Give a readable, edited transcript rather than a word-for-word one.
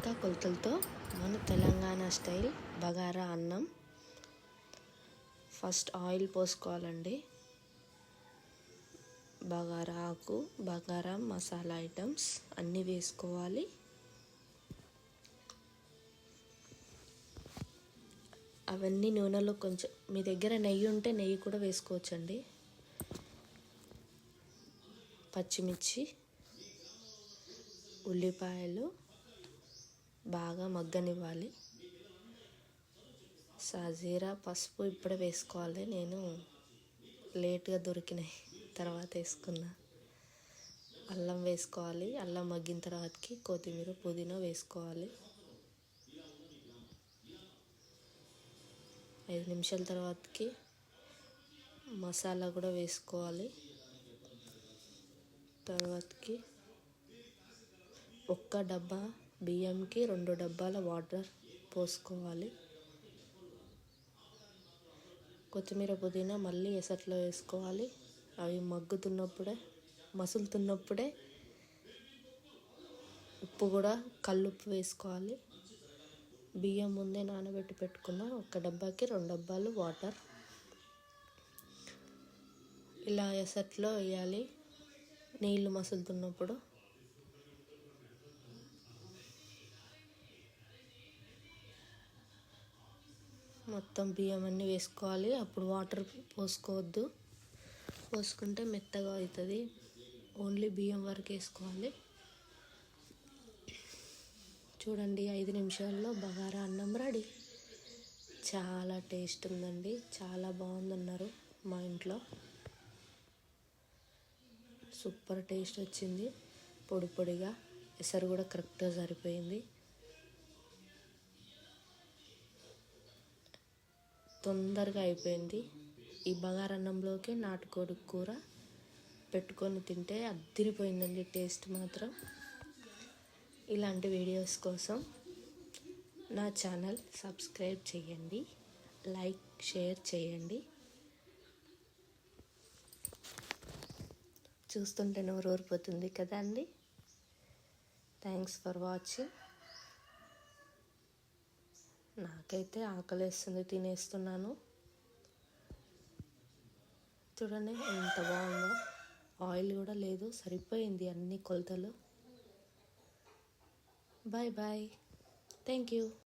పక్కా కొలతలతో మన తెలంగాణ స్టైల్ బగారా అన్నం. First oil పోసుకోవాలండి. బగారా ఆకు, బగారా మసాలా ఐటమ్స్ అన్నీ వేసుకోవాలి. అవన్నీ నూనెలో కొంచెం, మీ దగ్గర నెయ్యి ఉంటే నెయ్యి కూడా వేసుకోవచ్చండి. పచ్చిమిర్చి, ఉల్లిపాయలు బాగా మగ్గనివ్వాలి. సాజీరా, పసుపు ఇప్పుడే వేసుకోవాలి. నేను లేట్గా దొరికినాయి, తర్వాత వేసుకున్నా. అల్లం వేసుకోవాలి. అల్లం మగ్గిన తర్వాతకి కొత్తిమీర, పుదీనా వేసుకోవాలి. 5 నిమిషాల తర్వాతకి మసాలా కూడా వేసుకోవాలి. తర్వాతకి ఒక్క డబ్బా బియ్యంకి 2 డబ్బాల వాటర్ పోసుకోవాలి. కొత్తిమీర, పుదీనా మళ్ళీ ఎసట్లో వేసుకోవాలి. అవి మసులుతున్నప్పుడే ఉప్పు కూడా కల్లుప్పు వేసుకోవాలి. బియ్యం ముందే నానబెట్టి పెట్టుకున్న ఒక డబ్బాకి 2 డబ్బాలు వాటర్ ఇలా ఎసట్లో వేయాలి. నీళ్ళు మసులుతున్నప్పుడు మొత్తం బియ్యం అన్నీ వేసుకోవాలి. అప్పుడు వాటర్ పోసుకోవద్దు, పోసుకుంటే మెత్తగా అవుతుంది. ఓన్లీ బియ్యం వరకు వేసుకోవాలి. చూడండి, 5 నిమిషాల్లో బగారా అన్నం రెడీ. చాలా టేస్ట్ ఉందండి, చాలా బాగుందన్నారు మా ఇంట్లో. సూపర్ టేస్ట్ వచ్చింది. పొడి పొడిగా, ఎసరు కూడా కరెక్ట్గా సరిపోయింది. తొందరగా అయిపోయింది. ఈ బగారా అన్నంలోకి నాటుకోడి కూర పెట్టుకొని తింటే అద్దిరిపోయిందండి టేస్ట్ మాత్రం. ఇలాంటి వీడియోస్ కోసం నా ఛానల్ సబ్స్క్రైబ్ చేయండి, లైక్, షేర్ చేయండి. చూస్తుంటే నోరు ఊరిపోతుంది కదా అండి. Thanks for watching. నాకైతే ఆకలేస్తుంది, తినేస్తున్నాను. చూడండి ఎంత బాగుందో. ఆయిల్ కూడా లేదు, సరిపోయింది అన్ని కొలతలు. Bye bye. Thank you.